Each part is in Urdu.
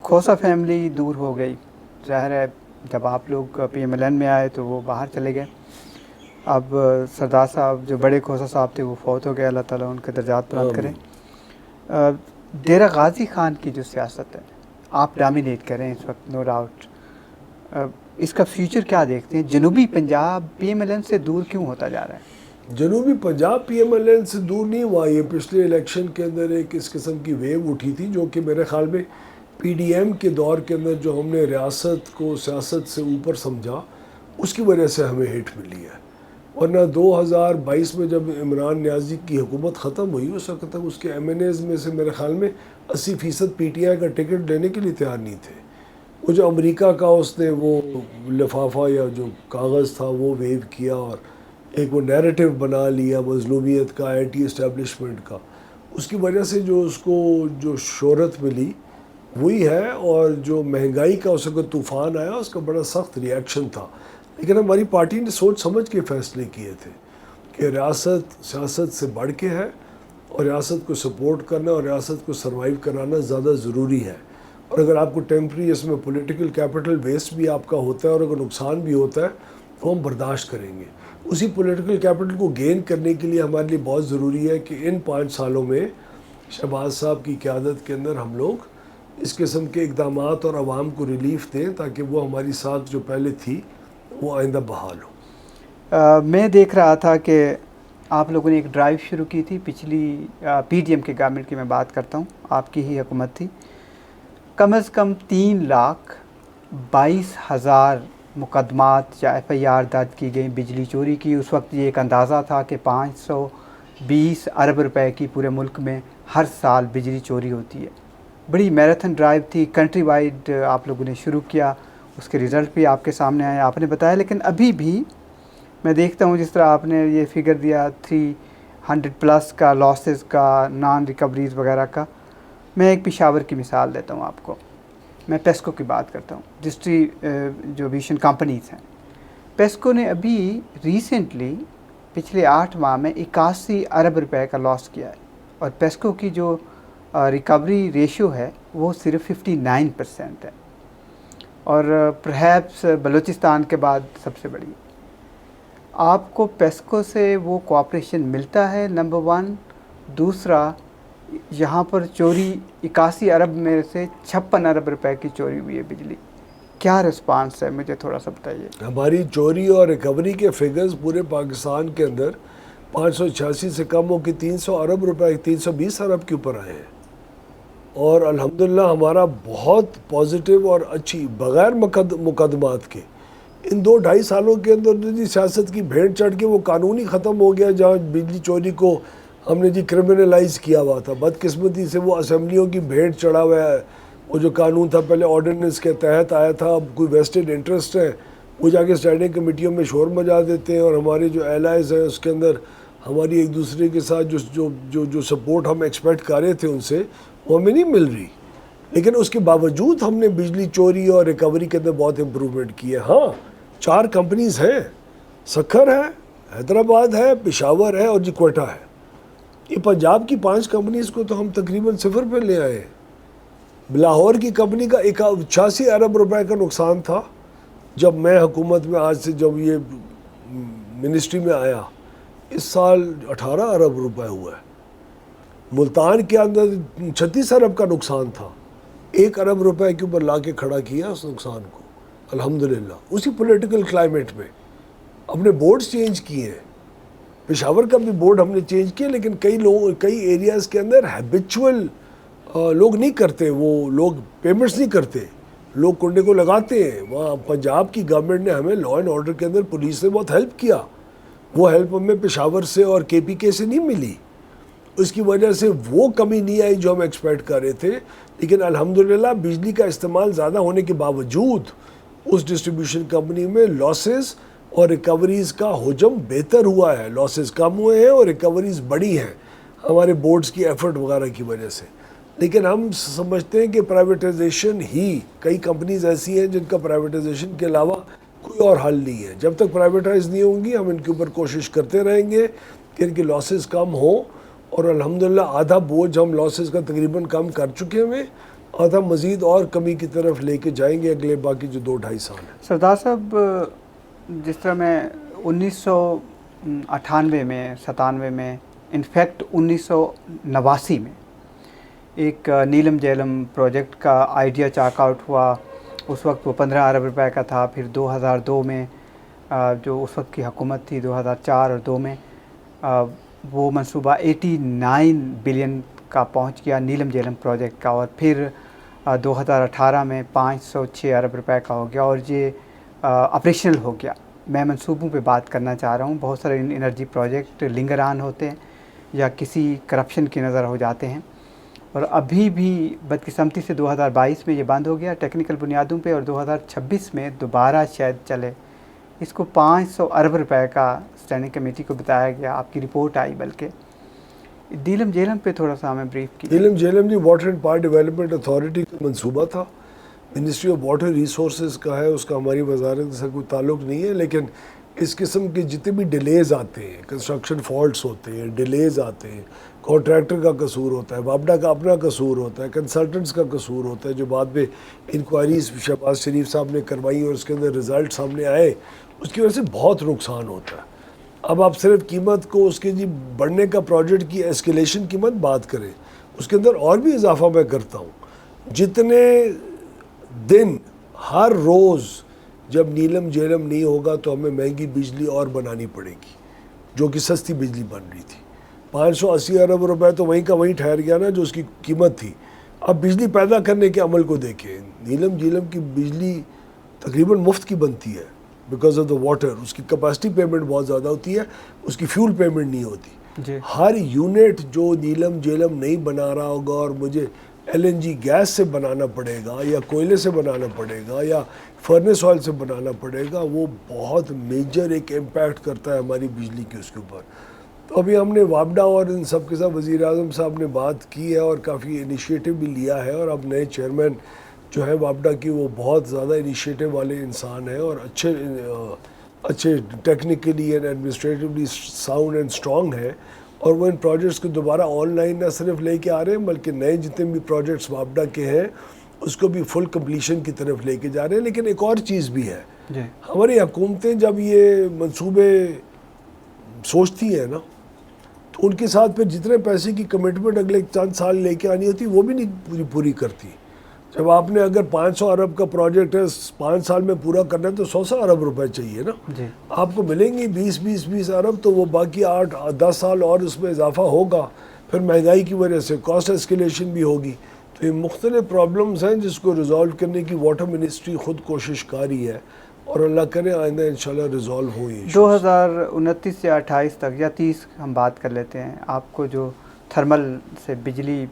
کھوسا فیملی دور ہو گئی، ظاہر ہے جب آپ لوگ پی ایم ایل این میں آئے تو وہ باہر چلے گئے. اب سردار صاحب جو بڑے کھوسا صاحب تھے وہ فوت ہو گئے، اللہ تعالیٰ ان کے درجات بلند کریں. ڈیرہ غازی خان کی جو سیاست ہے آپ ڈامینیٹ کریں اس وقت، نو ڈاؤٹ، اس کا فیوچر کیا دیکھتے ہیں؟ جنوبی Punjab P M L N سے دور کیوں ہوتا جا رہا ہے؟ جنوبی Punjab P M L N سے دور نہیں ہوا. یہ پچھلے الیکشن کے اندر ایک اس قسم کی ویو اٹھی تھی جو کہ میرے خیال میں پی ڈی ایم کے دور کے اندر جو ہم نے ریاست کو سیاست سے اوپر سمجھا اس کی وجہ سے ہمیں ہٹ ملی ہے. ورنہ 2022 میں جب عمران نیازی کی حکومت ختم ہوئی اس وقت تک اس کے ایم این ایز میں سے میرے خیال میں 80% پی ٹی آئی کا ٹکٹ لینے کے لیے تیار نہیں تھے. وہ جو امریکہ کا اس نے وہ لفافہ یا جو کاغذ تھا وہ ویو کیا اور ایک وہ نیریٹو بنا لیا مظلومیت کا، اینٹی اسٹیبلشمنٹ کا، اس کی وجہ سے جو اس کو جو شہرت ملی وہی ہے. اور جو مہنگائی کا اس وقت طوفان آیا اس کا بڑا سخت ریئیکشن تھا. لیکن ہماری پارٹی نے سوچ سمجھ کے فیصلے کیے تھے کہ ریاست سیاست سے بڑھ کے ہے اور ریاست کو سپورٹ کرنا اور ریاست کو سروائیو کرانا زیادہ ضروری ہے. اور اگر آپ کو ٹیمپری اس میں پولیٹیکل کیپٹل ویسٹ بھی آپ کا ہوتا ہے اور اگر نقصان بھی ہوتا ہے تو ہم برداشت کریں گے. اسی پولیٹیکل کیپٹل کو گین کرنے کے لیے ہمارے لیے بہت ضروری ہے کہ ان 5 سالوں میں شہباز صاحب کی قیادت کے اندر ہم لوگ اس قسم کے اقدامات اور عوام کو ریلیف دیں تاکہ وہ ہماری ساکھ جو پہلے تھی وہ آئندہ بحال ہو. میں دیکھ رہا تھا کہ آپ لوگوں نے ایک ڈرائیو شروع کی تھی پچھلی پی ڈی ایم کے گورنمنٹ کی میں بات کرتا ہوں، آپ کی ہی حکومت تھی. کم از کم 3,22,000 مقدمات یا ایف آئی آر درج کی گئیں بجلی چوری کی. اس وقت یہ ایک اندازہ تھا کہ 520 ارب روپے کی پورے ملک میں ہر سال بجلی چوری ہوتی ہے. بڑی میراتھن ڈرائیو تھی، کنٹری وائڈ آپ لوگوں نے شروع کیا، اس کے ریزلٹ بھی آپ کے سامنے آئے، آپ نے بتایا. لیکن ابھی بھی میں دیکھتا ہوں جس طرح آپ نے یہ فگر دیا 300+ کا لاسز کا، نان ریکوریز وغیرہ کا. میں ایک پشاور کی مثال دیتا ہوں آپ کو. میں پیسکو کی بات کرتا ہوں، ڈسٹریبیوشن کمپنیز ہیں. پیسکو نے ابھی ریسنٹلی پچھلے 8 ماہ میں 81 ارب روپے کا لاس کیا ہے، اور پیسکو کی جو ریکوری ریشیو ہے وہ صرف 59% ہے، اور پرہیپس بلوچستان کے بعد سب سے بڑی. آپ کو پیسکو سے وہ کوآپریشن ملتا ہے؟ نمبر 1. دوسرا، یہاں پر چوری 81 ارب میں سے 56 ارب روپے کی چوری ہوئی ہے بجلی. کیا رسپانس ہے؟ مجھے تھوڑا سا بتائیے. ہماری چوری اور ریکوری کے فگرز پورے پاکستان کے اندر 586 سے کم ہو کے 300 ارب روپے 320 ارب کے اوپر آئے ہیں. اور الحمدللہ ہمارا بہت پازیٹیو اور اچھی بغیر مقدمات کے ان 2-2.5 سالوں کے اندر جی سیاست کی بھیڑ چڑھ کے وہ قانون ہی ختم ہو گیا. جہاں بجلی چوری کو ہم نے جی کرمنلائز کیا ہوا تھا، بدقسمتی سے وہ اسمبلیوں کی بھیڑ چڑھا ہوا ہے. وہ جو قانون تھا پہلے آرڈیننس کے تحت آیا تھا، اب کوئی ویسٹڈ انٹرسٹ ہے وہ جا کے اسٹینڈنگ کمیٹیوں میں شور مچا دیتے ہیں. اور ہمارے جو ایلائز ہیں اس کے اندر ہماری ایک دوسرے کے ساتھ جو سپورٹ ہم ایکسپیکٹ کر رہے تھے ان سے وہ ہمیں نہیں مل رہی. لیکن اس کے باوجود ہم نے بجلی چوری اور ریکوری کے اندر بہت امپرومنٹ کی ہے. ہاں 4 کمپنیز ہیں، سکھر ہے، حیدرآباد ہے، پشاور ہے اور جی کوئٹہ ہے. یہ پنجاب کی 5 کمپنیز کو تو ہم تقریباً 0 پہ لے آئے ہیں. لاہور کی کمپنی کا 86 ارب روپے کا نقصان تھا جب میں حکومت میں آج سے جب یہ منسٹری میں آیا. اس سال 18 ارب روپے ہوا ہے. ملتان کے اندر 36 ارب کا نقصان تھا، 1 ارب روپے کے اوپر لا کے کھڑا کیا اس نقصان کو الحمدللہ. اسی پولیٹیکل کلائمیٹ میں اپنے بورڈز چینج کیے ہیں. پشاور کا بھی بورڈ ہم نے چینج کیا، لیکن کئی ایریاز کے اندر ہیبچول لوگ نہیں کرتے، وہ لوگ پیمنٹس نہیں کرتے، لوگ کنڈے کو لگاتے ہیں. وہاں پنجاب کی گورنمنٹ نے ہمیں لا اینڈ آرڈر کے اندر پولیس نے بہت ہیلپ کیا. وہ ہیلپ ہمیں پشاور سے اور کے پی کے سے نہیں ملی. اس کی وجہ سے وہ کمی نہیں آئی جو ہم ایکسپیکٹ کر رہے تھے. لیکن الحمدللہ بجلی کا استعمال زیادہ ہونے کے باوجود اس ڈسٹریبیوشن کمپنی میں لاسز اور ریکوریز کا حجم بہتر ہوا ہے. لاسز کم ہوئے ہیں اور ریکوریز بڑی ہیں ہمارے بورڈز کی ایفرٹ وغیرہ کی وجہ سے. لیکن ہم سمجھتے ہیں کہ پرائیویٹائزیشن ہی، کئی کمپنیز ایسی ہیں جن کا پرائیویٹائزیشن کے علاوہ کوئی اور حل نہیں ہے. جب تک پرائیویٹائز نہیں ہوں گی ہم ان کے اوپر کوشش کرتے رہیں گے کہ ان کے لاسز کم ہوں. اور الحمدللہ آدھا بوجھ ہم لاسز کا تقریباً کم کر چکے ہیں. اور ہم مزید اور کمی کی طرف لے کے جائیں گے اگلے باقی جو 2-2.5 سال ہیں۔ سردار صاحب، جس طرح میں 1998 میں 97 میں انفیکٹ 1989 میں ایک نیلم جیلم پروجیکٹ کا آئیڈیا چاک آؤٹ ہوا، اس وقت وہ 15 ارب روپے کا تھا۔ پھر 2002 میں جو اس وقت کی حکومت تھی 2004 اور 2 میں وہ منصوبہ 89 بلین کا پہنچ گیا نیلم جیلم پروجیکٹ کا، اور پھر 2018 میں 506 ارب روپے کا ہو گیا اور یہ آپریشنل ہو گیا۔ میں منصوبوں پہ بات کرنا چاہ رہا ہوں۔ بہت سارے انرجی پروجیکٹ لنگر آن ہوتے ہیں یا کسی کرپشن کی نظر ہو جاتے ہیں، اور ابھی بھی بدقسمتی سے 2022 میں یہ بند ہو گیا ٹیکنیکل بنیادوں پہ، اور 2026 میں دوبارہ شاید چلے۔ اس کو 500 ارب روپے کا اسٹینڈنگ کمیٹی کو بتایا گیا، آپ کی رپورٹ آئی بلکہ۔ نیلم جیلم پہ تھوڑا سا ہمیں بریف کی۔ نیلم جیلم جی water and power development authority کا منصوبہ تھا، منسٹری آف واٹر ریسورسز کا ہے، اس کا ہماری وزارت سے کوئی تعلق نہیں ہے، لیکن اس قسم کے جتنے بھی ڈیلیز آتے ہیں، کنسٹرکشن فالٹس ہوتے ہیں، ڈیلیز آتے ہیں، کانٹریکٹر کا قصور ہوتا ہے، وابڈا کا اپنا قصور ہوتا ہے، کنسلٹنٹس کا قصور ہوتا ہے، جو بعد میں انکوائریز شہباز شریف صاحب نے کروائی اور اس کے اندر رزلٹ سامنے آئے، اس کی وجہ سے بہت نقصان ہوتا ہے۔ اب آپ صرف قیمت کو اس کے بڑھنے کا پروجیکٹ کی ایسکیلیشن کی مت بات کریں، اس کے اندر اور بھی اضافہ میں کرتا ہوں۔ جتنے دن ہر روز جب نیلم جیلم نہیں ہوگا تو ہمیں مہنگی بجلی اور بنانی پڑے گی، جو کہ سستی بجلی بن رہی تھی۔ 580 ارب روپے تو وہیں کا وہیں ٹھہر گیا نا جو اس کی قیمت تھی۔ اب بجلی پیدا کرنے کے عمل کو دیکھیں، نیلم جیلم کی بجلی تقریباً مفت کی بنتی ہے بیکاز آف دا واٹر، اس کی کیپیسٹی پیمنٹ بہت زیادہ ہوتی ہے، اس کی فیول پیمنٹ نہیں ہوتی۔ جی ہر یونٹ جو نیلم جیلم نہیں بنا رہا ہوگا اور مجھے ایل این جی گیس سے بنانا پڑے گا یا کوئلے سے بنانا پڑے گا یا فرنس آئل سے بنانا پڑے گا، وہ بہت میجر ایک امپیکٹ کرتا ہے ہماری بجلی کے اس کے اوپر۔ تو ابھی ہم نے وابڈا اور ان سب کے ساتھ وزیر اعظم صاحب نے بات کی ہے اور کافی انیشیٹو بھی لیا ہے، اور اب نئے چیئرمین جو ہے وابڈا کی وہ بہت زیادہ انیشیٹو والے انسان ہیں اور اچھے technically and administratively sound and strong ہیں، اور وہ ان پروجیکٹس کو دوبارہ آن لائن نہ صرف لے کے آ رہے ہیں بلکہ نئے جتنے بھی پروجیکٹس وابڈا کے ہیں اس کو بھی فل کمپلیشن کی طرف لے کے جا رہے ہیں۔ لیکن ایک اور چیز بھی ہے، جی ہماری حکومتیں جب یہ منصوبے سوچتی ہیں نا تو ان کے ساتھ پھر جتنے پیسے کی کمٹمنٹ اگلے چند سال لے کے آنی ہوتی وہ بھی نہیں پوری کرتی۔ جب آپ نے اگر 500 ارب کا پروجیکٹ ہے 5 سال میں پورا کرنا ہے تو 100 ارب روپے چاہیے نا، جی آپ کو ملیں گی 20 ارب، تو وہ باقی 8-10 سال اور اس میں اضافہ ہوگا، پھر مہنگائی کی وجہ سے کاسٹ اسکیلیشن بھی ہوگی۔ تو یہ مختلف پرابلمز ہیں جس کو ریزالو کرنے کی واٹر منسٹری خود کوشش کر رہی ہے، اور اللہ کرے آئندہ انشاءاللہ ریزالو ہو یہ۔ 2029 یا 28 تک یا 30 ہم بات کر لیتے ہیں، آپ کو جو تھرمل سے بجلی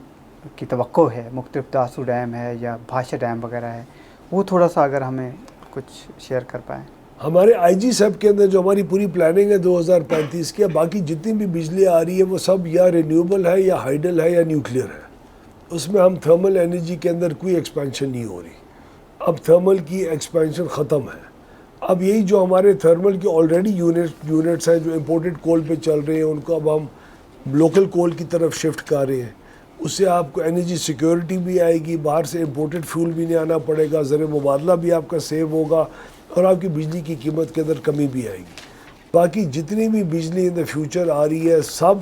کی توقع ہے، مختلف داسو ڈیم ہے یا بھاشا ڈیم وغیرہ ہے، وہ تھوڑا سا اگر ہمیں کچھ شیئر کر پائیں۔ ہمارے آئی جی صاحب کے اندر جو ہماری پوری پلاننگ ہے 2035 کی، باقی جتنی بھی بجلی آ رہی ہے وہ سب یا رینیوبل ہے یا ہائیڈل ہے یا نیوکلیئر ہے۔ اس میں ہم تھرمل انرجی کے اندر کوئی ایکسپینشن نہیں ہو رہی، اب تھرمل کی ایکسپینشن ختم ہے۔ اب یہی جو ہمارے تھرمل کے آلریڈی یونٹس ہیں جو امپورٹڈ کول پہ چل رہے ہیں، ان کو اب ہم لوکل کول کی طرف شفٹ کر رہے ہیں۔ اس سے آپ کو انرجی سیکیورٹی بھی آئے گی، باہر سے امپورٹڈ فیول بھی نہیں آنا پڑے گا، زر مبادلہ بھی آپ کا سیو ہوگا، اور آپ کی بجلی کی قیمت کے اندر کمی بھی آئے گی۔ باقی جتنی بھی بجلی ان دا فیوچر آ رہی ہے سب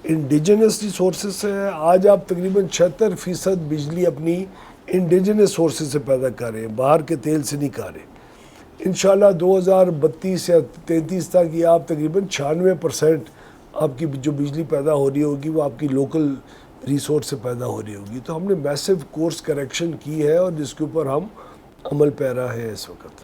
انڈیجنس سورسز سے ہے۔ آج آپ تقریباً 76% بجلی اپنی انڈیجنس سورسز سے پیدا کر رہے ہیں، باہر کے تیل سے نہیں کر رہے۔ انشاءاللہ 2032 یا 33 تک یہ آپ تقریباً 96% آپ کی جو بجلی پیدا ہو رہی ہوگی وہ آپ کی لوکل ریسورس سے پیدا ہو رہی ہوگی۔ تو ہم نے میسو کورس کریکشن کی ہے اور جس کے اوپر ہم عمل پیرا ہے اس وقت۔